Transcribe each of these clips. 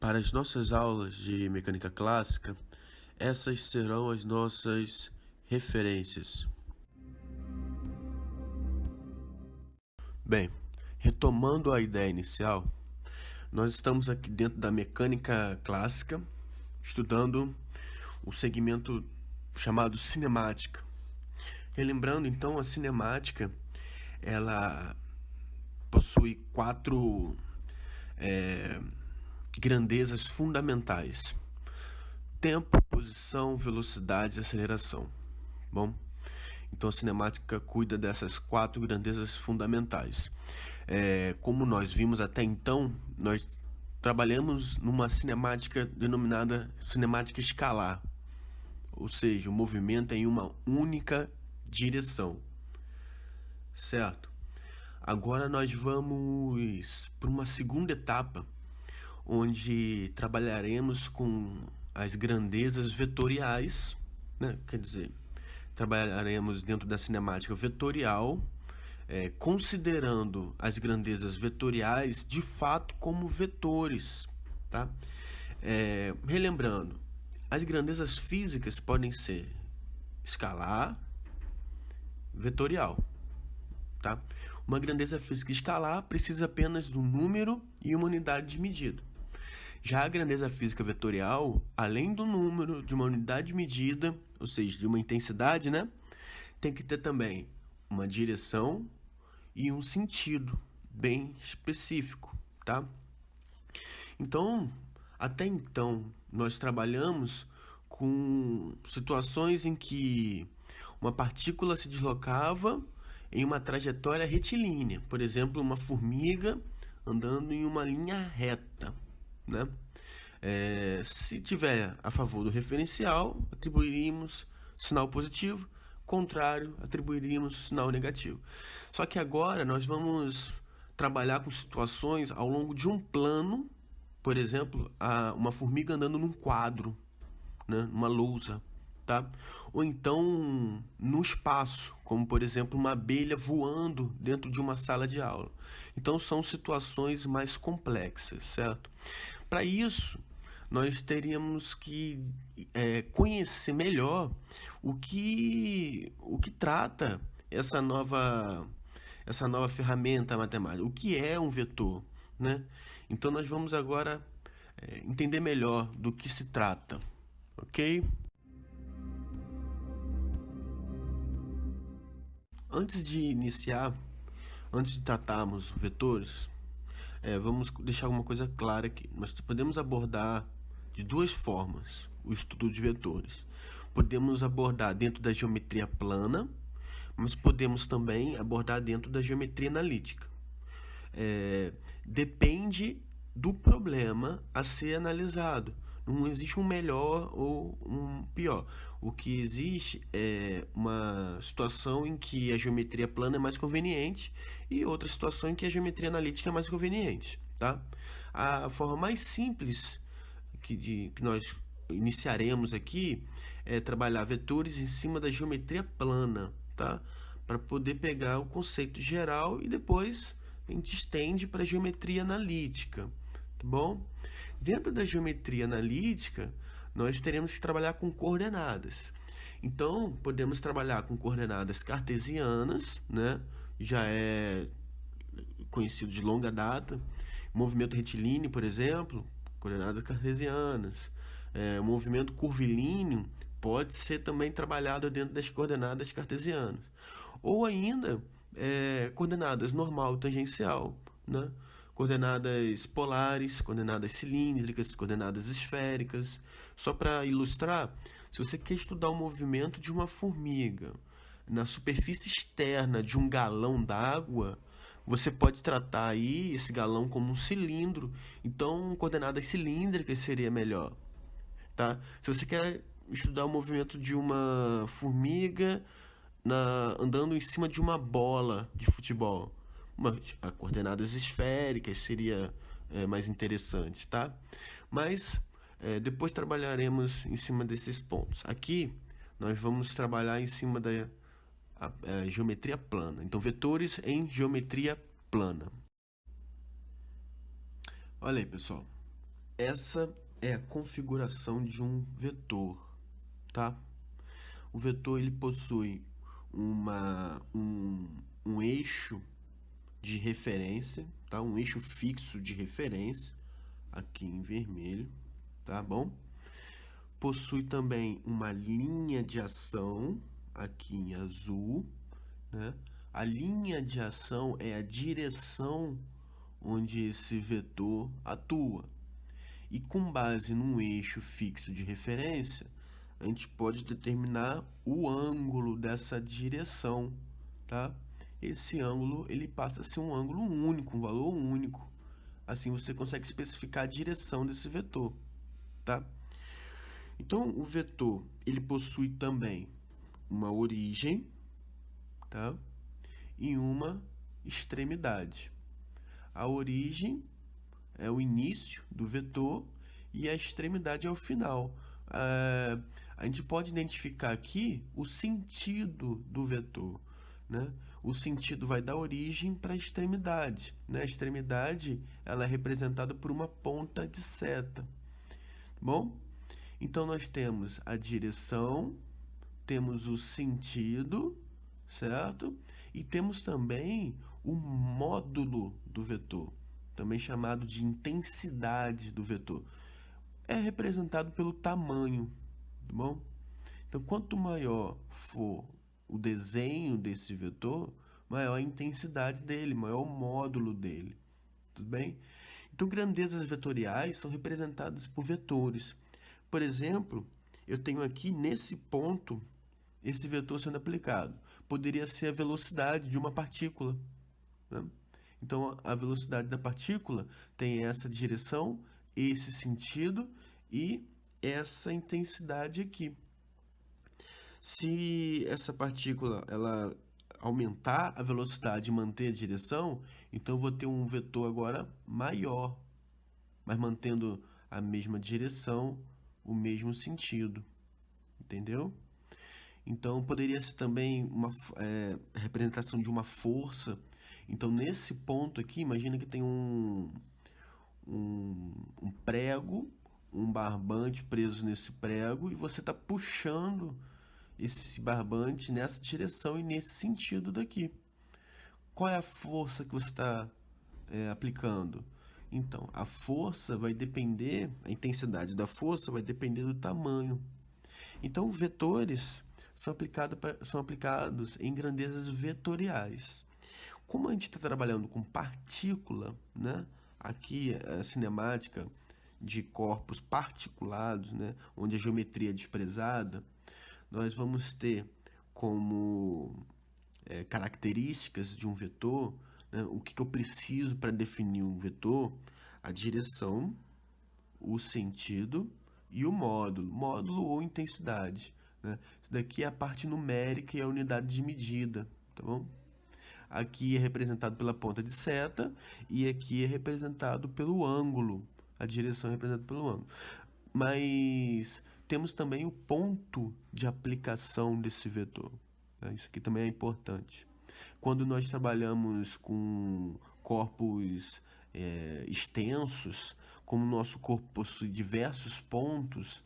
Para as nossas aulas de mecânica clássica, essas serão as nossas referências. Bem, retomando a ideia inicial, nós estamos aqui dentro da mecânica clássica, estudando o segmento chamado cinemática. Relembrando, então, a cinemática, ela possui quatro grandezas fundamentais: tempo, posição, velocidade e aceleração. Bom, então a cinemática cuida dessas quatro grandezas fundamentais. Como nós vimos até então, nós trabalhamos numa cinemática denominada cinemática escalar, ou seja, o movimento é em uma única direção, certo? Agora nós vamos para uma segunda etapa, onde trabalharemos com as grandezas vetoriais, né? Quer dizer, trabalharemos dentro da cinemática vetorial, considerando as grandezas vetoriais de fato como vetores, tá? Relembrando, as grandezas físicas podem ser escalar, vetorial, tá? Uma grandeza física escalar precisa apenas do número e uma unidade de medida. Já a grandeza física vetorial, além do número, de uma unidade de medida, ou seja, de uma intensidade, né, tem que ter também uma direção e um sentido bem específico, tá? Então, até então, nós trabalhamos com situações em que uma partícula se deslocava em uma trajetória retilínea, por exemplo, uma formiga andando em uma linha reta, né? Se tiver a favor do referencial, atribuiríamos sinal positivo, contrário, atribuiríamos sinal negativo. Só que agora nós vamos trabalhar com situações ao longo de um plano, por exemplo, uma formiga andando num quadro, né, numa lousa, tá? Ou então no espaço, como por exemplo uma abelha voando dentro de uma sala de aula. Então são situações mais complexas, certo? Para isso, nós teríamos que conhecer melhor o que trata essa nova ferramenta matemática. O que é um vetor, né? Então nós vamos agora entender melhor do que se trata, ok? Antes de iniciar, antes de tratarmos vetores, vamos deixar alguma coisa clara aqui. Nós podemos abordar de duas formas o estudo de vetores. Podemos abordar dentro da geometria plana, mas podemos também abordar dentro da geometria analítica. Depende do problema a ser analisado. Não existe um melhor ou um pior. O que existe é uma situação em que a geometria plana é mais conveniente e outra situação em que a geometria analítica é mais conveniente, tá? A forma mais simples que nós iniciaremos aqui é trabalhar vetores em cima da geometria plana, tá? Para poder pegar o conceito geral e depois a gente estende para a geometria analítica. Tá bom? Dentro da geometria analítica, nós teremos que trabalhar com coordenadas. Então, podemos trabalhar com coordenadas cartesianas, né? Já é conhecido de longa data. Movimento retilíneo, por exemplo, coordenadas cartesianas. O movimento curvilíneo pode ser também trabalhado dentro das coordenadas cartesianas. Ou ainda, coordenadas normal e tangencial, né? Coordenadas polares, coordenadas cilíndricas, coordenadas esféricas. Só para ilustrar, se você quer estudar o movimento de uma formiga na superfície externa de um galão d'água, você pode tratar aí esse galão como um cilindro. Então, coordenadas cilíndricas seria melhor, tá? Se você quer estudar o movimento de uma formiga andando em cima de uma bola de futebol, a coordenadas esféricas seria mais interessante, tá? Mas depois trabalharemos em cima desses pontos. Aqui nós vamos trabalhar em cima da geometria plana. Então, vetores em geometria plana. Olha aí, pessoal. essa é a configuração de um vetor, tá? O vetor ele possui um eixo de referência, tá? Um eixo fixo de referência, aqui em vermelho, tá bom? Possui também uma linha de ação, aqui em azul, né? A linha de ação é a direção onde esse vetor atua. E com base num eixo fixo de referência, a gente pode determinar o ângulo dessa direção, tá? Esse ângulo ele passa a ser um ângulo único, um valor único. Assim você consegue especificar a direção desse vetor, tá? Então o vetor ele possui também uma origem, tá? E uma extremidade. A origem é o início do vetor e a extremidade é o final. A gente pode identificar aqui o sentido do vetor, né? O sentido vai da origem para a extremidade, né? A extremidade ela é representada por uma ponta de seta. Bom, então nós temos a direção, temos o sentido, certo? E temos também o módulo do vetor, também chamado de intensidade do vetor. É representado pelo tamanho, tá bom? Então, quanto maior for o desenho desse vetor, maior a intensidade dele, maior o módulo dele, tudo bem? Então, grandezas vetoriais são representadas por vetores. Por exemplo, eu tenho aqui nesse ponto esse vetor sendo aplicado. Poderia ser a velocidade de uma partícula, né? Então, a velocidade da partícula tem essa direção, esse sentido e essa intensidade aqui. Se essa partícula ela aumentar a velocidade e manter a direção, então eu vou ter um vetor agora maior, mas mantendo a mesma direção, o mesmo sentido. Entendeu? Então, poderia ser também uma representação de uma força. Então, nesse ponto aqui, imagina que tem um prego, um barbante preso nesse prego, e você está puxando esse barbante nessa direção e nesse sentido daqui. Qual é a força que você está aplicando? Então, a força vai depender, a intensidade da força vai depender do tamanho. Então, vetores são aplicados em grandezas vetoriais. Como a gente está trabalhando com partícula, né? Aqui a cinemática de corpos particulados, né? Onde a geometria é desprezada, nós vamos ter como características de um vetor, né? O que eu preciso para definir um vetor? A direção, o sentido e o módulo ou intensidade, né? Isso daqui é a parte numérica e a unidade de medida, tá bom? Aqui é representado pela ponta de seta e aqui é representado pelo ângulo, a direção é representada pelo ângulo. Mas temos também o ponto de aplicação desse vetor, né? Isso aqui também é importante. Quando nós trabalhamos com corpos extensos, como o nosso corpo possui diversos pontos,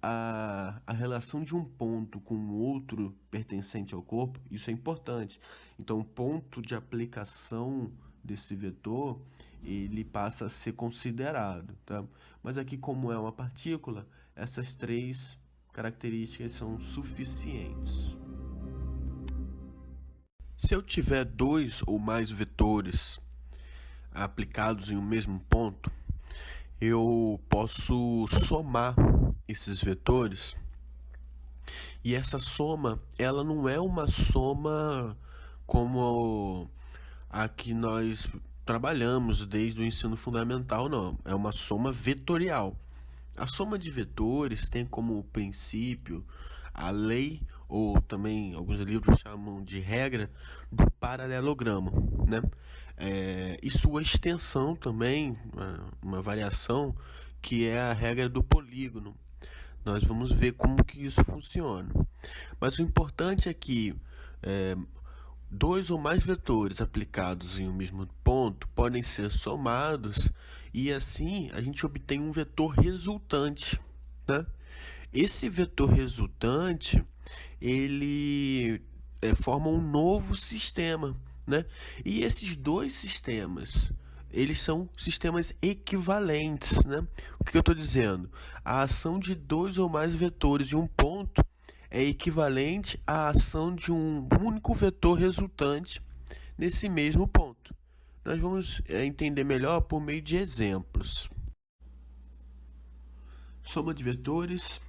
a relação de um ponto com o outro pertencente ao corpo, isso é importante. Então, o ponto de aplicação desse vetor, ele passa a ser considerado, tá? Mas aqui, como é uma partícula, essas três características são suficientes. Se eu tiver dois ou mais vetores aplicados em um mesmo ponto, eu posso somar esses vetores, e essa soma, ela não é uma soma como a que nós trabalhamos desde o ensino fundamental, não. É uma soma vetorial. A soma de vetores tem como princípio a lei, ou também alguns livros chamam de regra, do paralelogramo, né? E sua extensão também, uma variação, que é a regra do polígono. Nós vamos ver como que isso funciona. Mas o importante é que dois ou mais vetores aplicados em um mesmo ponto podem ser somados e assim a gente obtém um vetor resultante, né? Esse vetor resultante, ele forma um novo sistema, né? E esses dois sistemas, eles são sistemas equivalentes, né? O que eu estou dizendo? A ação de dois ou mais vetores em um ponto é equivalente à ação de um único vetor resultante nesse mesmo ponto. Nós vamos entender melhor por meio de exemplos. Soma de vetores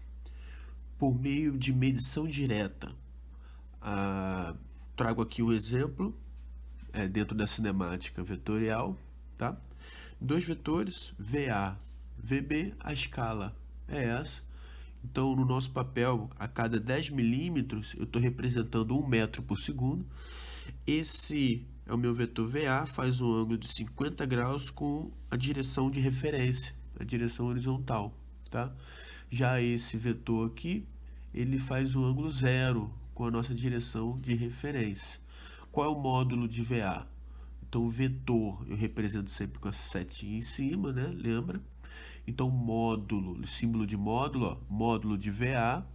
por meio de medição direta. Trago aqui um exemplo dentro da cinemática vetorial, tá? Dois vetores, VA, VB, a escala é essa. Então, no nosso papel, a cada 10 milímetros, eu estou representando 1 metro por segundo. Esse é o meu vetor VA, faz um ângulo de 50 graus com a direção de referência, a direção horizontal, tá? Já esse vetor aqui, ele faz um ângulo zero com a nossa direção de referência. Qual é o módulo de VA? Então, o vetor eu represento sempre com a setinha em cima, né? Lembra? Então, módulo, símbolo de módulo, ó, módulo de VA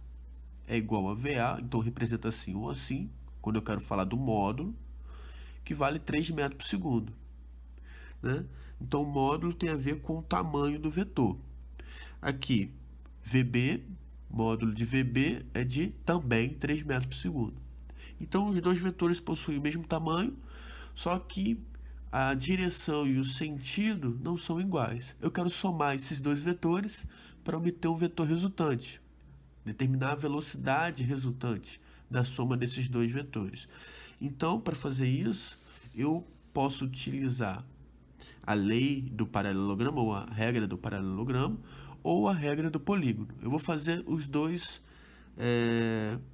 é igual a VA, então representa assim ou assim, quando eu quero falar do módulo, que vale 3 metros por segundo, né? Então, o módulo tem a ver com o tamanho do vetor. Aqui, VB, módulo de VB é de também 3 metros por segundo. Então, os dois vetores possuem o mesmo tamanho, só que a direção e o sentido não são iguais. Eu quero somar esses dois vetores para obter um vetor resultante, determinar a velocidade resultante da soma desses dois vetores. Então, para fazer isso, eu posso utilizar a lei do paralelogramo, ou a regra do paralelogramo, ou a regra do polígono. Eu vou fazer os dois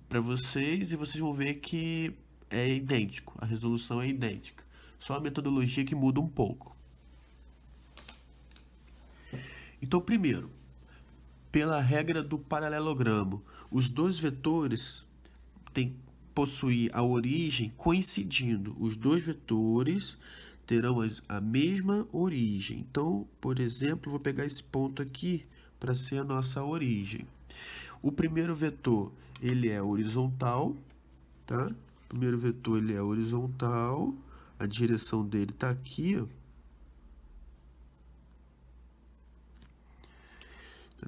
para vocês e vocês vão ver que é idêntico, a resolução é idêntica. Só a metodologia que muda um pouco. Então, primeiro, pela regra do paralelogramo, os dois vetores têm que possuir a origem coincidindo. Os dois vetores terão a mesma origem. Então, por exemplo, vou pegar esse ponto aqui para ser a nossa origem. O primeiro vetor, ele é horizontal, tá? O primeiro vetor, ele é horizontal. A direção dele está aqui, ó.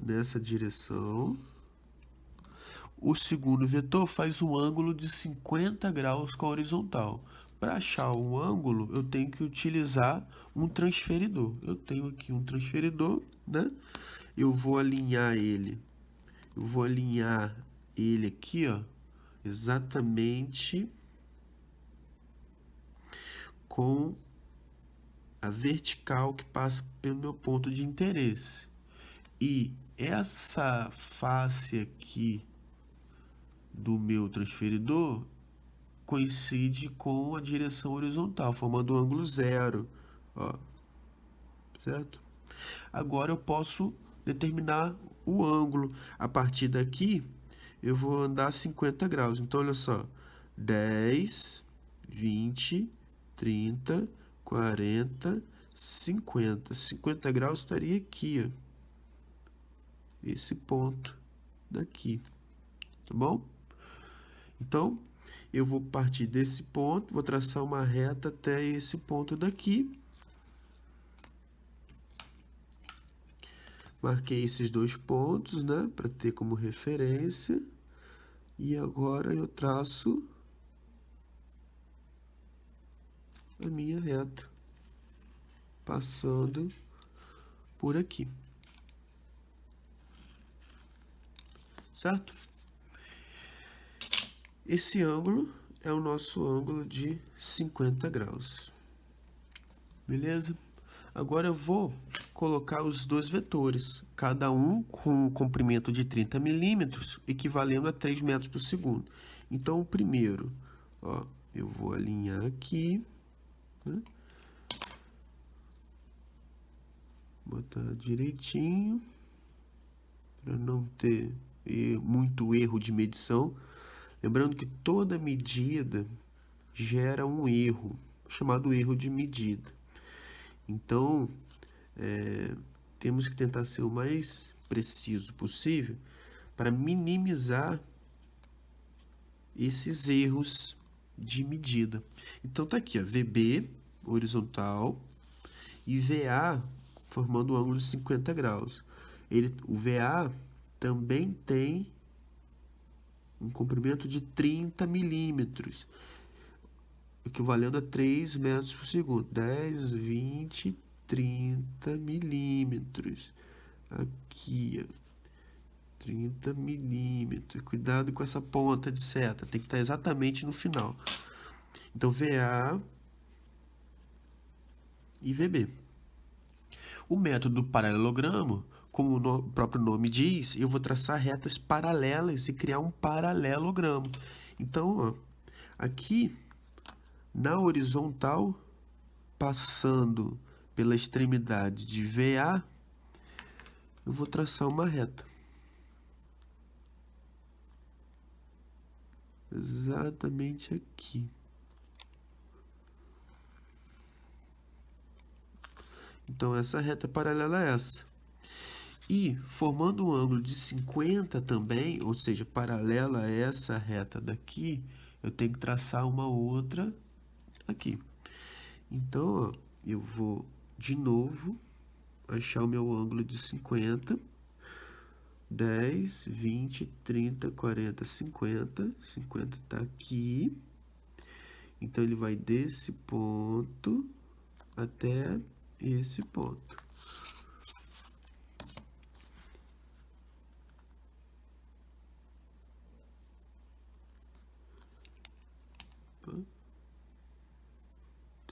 Nessa direção. O segundo vetor faz um ângulo de 50 graus com a horizontal. Para achar um ângulo, eu tenho que utilizar um transferidor. Eu tenho aqui um transferidor, né? Eu vou alinhar ele. Eu vou alinhar ele aqui, ó, exatamente com a vertical que passa pelo meu ponto de interesse. E essa face aqui do meu transferidor coincide com a direção horizontal, formando um ângulo zero, ó, certo? Agora eu posso determinar o ângulo. A partir daqui, eu vou andar 50 graus. Então, olha só, 10, 20, 30, 40, 50. 50 graus estaria aqui, ó. Esse ponto daqui, tá bom? Então, eu vou partir desse ponto, vou traçar uma reta até esse ponto daqui. Marquei esses dois pontos, né, para ter como referência. E agora eu traço a minha reta, passando por aqui. Certo? Esse ângulo é o nosso ângulo de 50 graus. Beleza? Agora eu vou colocar os dois vetores, cada um com um comprimento de 30 milímetros, equivalendo a 3 metros por segundo. Então, o primeiro, ó, eu vou alinhar aqui, né? Botar direitinho, para não ter muito erro de medição. Lembrando que toda medida gera um erro, chamado erro de medida. Então, temos que tentar ser o mais preciso possível para minimizar esses erros de medida. Então tá aqui, ó, VB horizontal e VA formando um ângulo de 50 graus. O VA também tem um comprimento de 30 milímetros, equivalendo a 3 metros por segundo. 10, 20, 30 milímetros. Aqui, ó. 30 milímetros. Cuidado com essa ponta de seta. Tem que estar exatamente no final. Então, VA e VB. O método do paralelogramo, como o próprio nome diz, eu vou traçar retas paralelas e criar um paralelogramo. Então, ó, aqui, na horizontal, passando pela extremidade de VA, eu vou traçar uma reta. Exatamente aqui. Então, essa reta paralela é essa. E, formando um ângulo de 50 também, ou seja, paralela a essa reta daqui, eu tenho que traçar uma outra aqui. Então, ó, eu vou, de novo, achar o meu ângulo de 50. 10, 20, 30, 40, 50. 50 está aqui. Então, ele vai desse ponto até esse ponto.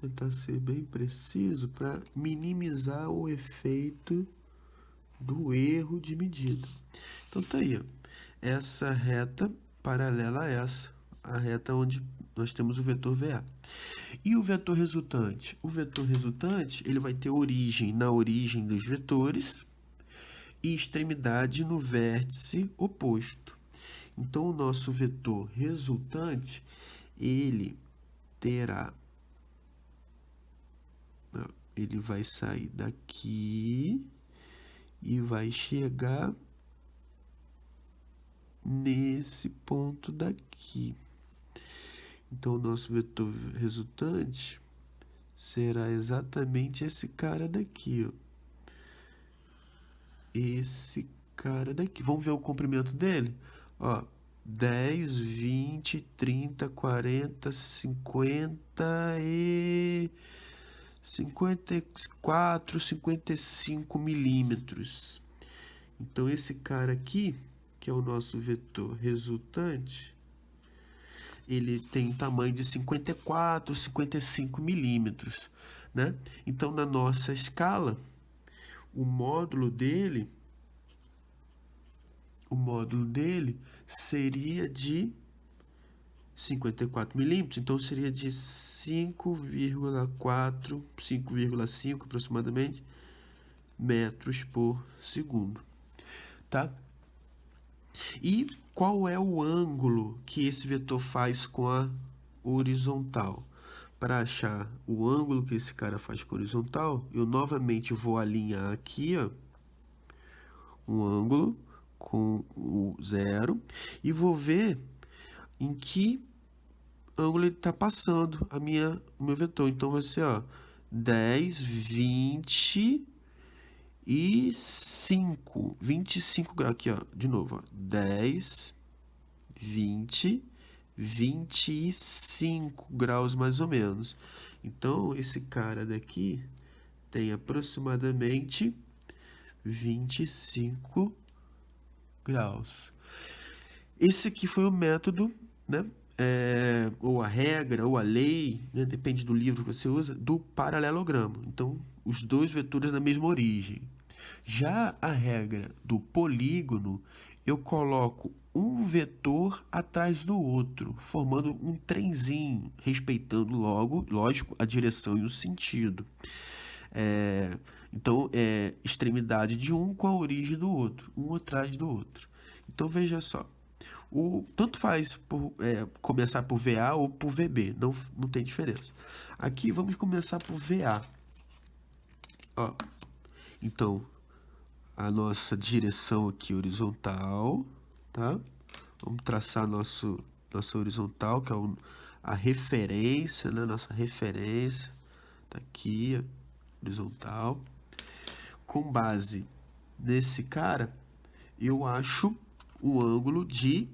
Tentar ser bem preciso para minimizar o efeito do erro de medida. Então, tá aí, ó. Essa reta paralela a essa, a reta onde nós temos o vetor VA. E o vetor resultante? O vetor resultante, ele vai ter origem na origem dos vetores e extremidade no vértice oposto. Então, o nosso vetor resultante, ele terá... Ele vai sair daqui e vai chegar nesse ponto daqui. Então, o nosso vetor resultante será exatamente esse cara daqui, ó. Esse cara daqui. Vamos ver o comprimento dele? Ó, 10, 20, 30, 40, 50 e 54, 55 milímetros. Então, esse cara aqui, que é o nosso vetor resultante, ele tem tamanho de 54, 55 milímetros, né? Então, na nossa escala, o módulo dele seria de 54 milímetros, então seria de 5,4, 5,5 aproximadamente metros por segundo, tá? E qual é o ângulo que esse vetor faz com a horizontal? Para achar o ângulo que esse cara faz com a horizontal, eu novamente vou alinhar aqui, ó, um ângulo com o zero e vou ver em que ângulo ele está passando o meu vetor. Então, vai ser, ó, 10, 20 e 5. 25 graus. Aqui, ó, de novo, ó, 10, 20, 25 graus mais ou menos. Então, esse cara daqui tem aproximadamente 25 graus. Esse aqui foi o método, né? Ou a regra, ou a lei, né? Depende do livro que você usa, do paralelogramo. Então, os dois vetores na mesma origem. Já a regra do polígono, eu coloco um vetor atrás do outro, formando um trenzinho, respeitando logo, lógico, a direção e o sentido. Então, extremidade de um com a origem do outro, um atrás do outro. Então, veja só, Tanto faz começar por VA ou por VB, não tem diferença. Aqui vamos começar por VA. Ó, então, a nossa direção aqui horizontal, tá? Vamos traçar nossa horizontal, que é a referência, né? Nossa referência, tá aqui, horizontal. Com base nesse cara, eu acho o ângulo de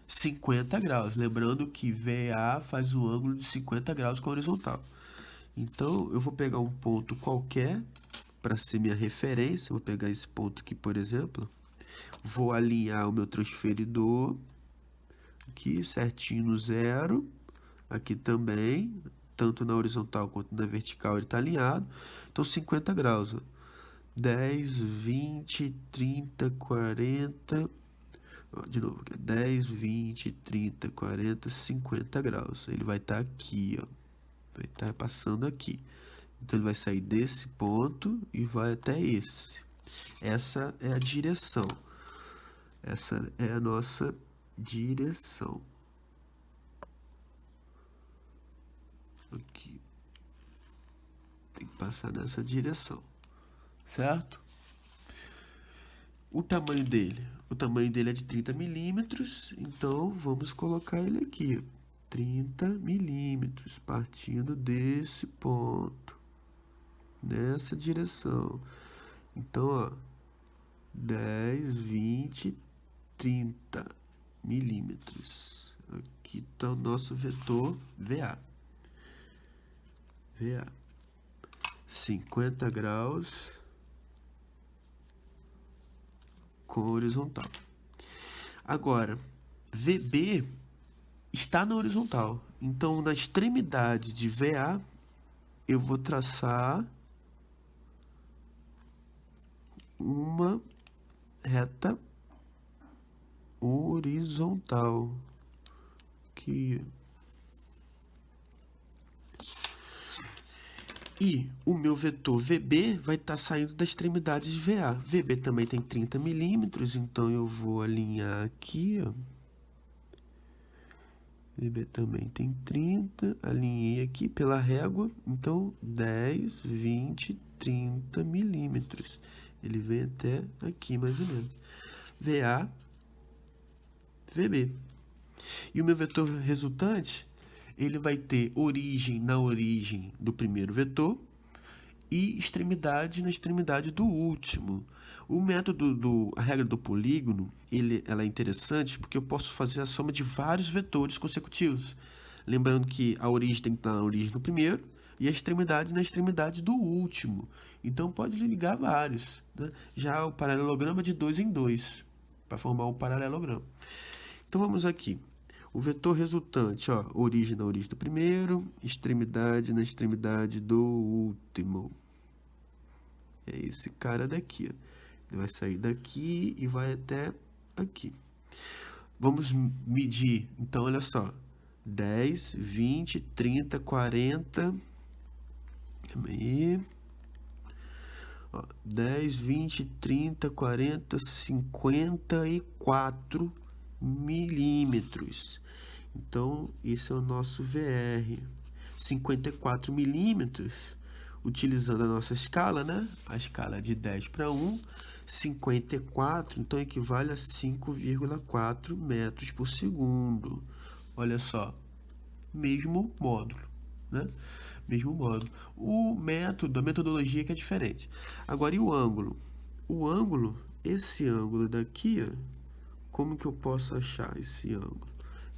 50 graus. Lembrando que VA faz um ângulo de 50 graus com a horizontal. Então, eu vou pegar um ponto qualquer para ser minha referência. Vou pegar esse ponto aqui, por exemplo. Vou alinhar o meu transferidor aqui certinho no zero. Aqui também, tanto na horizontal quanto na vertical ele está alinhado. Então, 50 graus. Ó. 10, 20, 30, 40... De novo, aqui, 10, 20, 30, 40, 50 graus. Ele vai estar aqui, ó. Vai estar passando aqui. Então, ele vai sair desse ponto e vai até esse. Essa é a direção. Essa é a nossa direção. Aqui. Tem que passar nessa direção. Certo? O tamanho dele é de 30 milímetros, então vamos colocar ele aqui, 30 milímetros, partindo desse ponto, nessa direção. Então, ó, 10, 20, 30 milímetros. Aqui está o nosso vetor VA. VA. 50 graus... com horizontal. Agora, VB está na horizontal. Então, na extremidade de VA, eu vou traçar uma reta horizontal. Aqui. E o meu vetor VB vai estar saindo da extremidade de VA. VB também tem 30 milímetros, então eu vou alinhar aqui, ó. VB também tem 30, alinhei aqui pela régua, então 10, 20, 30 milímetros. Ele vem até aqui, mais ou menos. VA, VB. E o meu vetor resultante... ele vai ter origem na origem do primeiro vetor e extremidade na extremidade do último. O método, a regra do polígono, ela é interessante porque eu posso fazer a soma de vários vetores consecutivos. Lembrando que a origem tem que estar na origem do primeiro e a extremidade na extremidade do último. Então, pode ligar vários. Né? Já o paralelograma é de 2 em 2, para formar um paralelograma. Então, vamos aqui. O vetor resultante, ó, origem na origem do primeiro, extremidade na extremidade do último. É esse cara daqui, ó. Ele vai sair daqui e vai até aqui. Vamos medir, então, olha só. 10, 20, 30, 40... Calma aí. Ó, 10, 20, 30, 40, 54 milímetros. Então, esse é o nosso VR. 54 milímetros, utilizando a nossa escala, né? A escala de 10 para 1, 54, então equivale a 5,4 metros por segundo. Olha só, mesmo módulo, né? Mesmo módulo. O método, a metodologia que é diferente. Agora, e o ângulo? O ângulo, esse ângulo daqui, ó, como que eu posso achar esse ângulo?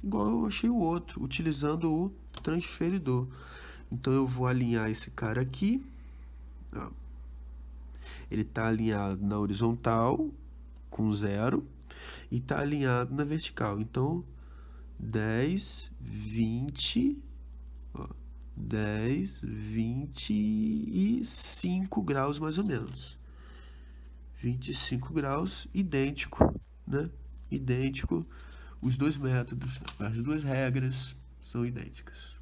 Igual eu achei o outro, utilizando o transferidor. Então, eu vou alinhar esse cara aqui. Ó. Ele está alinhado na horizontal, com 0, e está alinhado na vertical. Então, 10, 20... Ó, 10, 25 graus mais ou menos. 25 graus, idêntico, né? Idêntico. Os dois métodos, as duas regras são idênticas.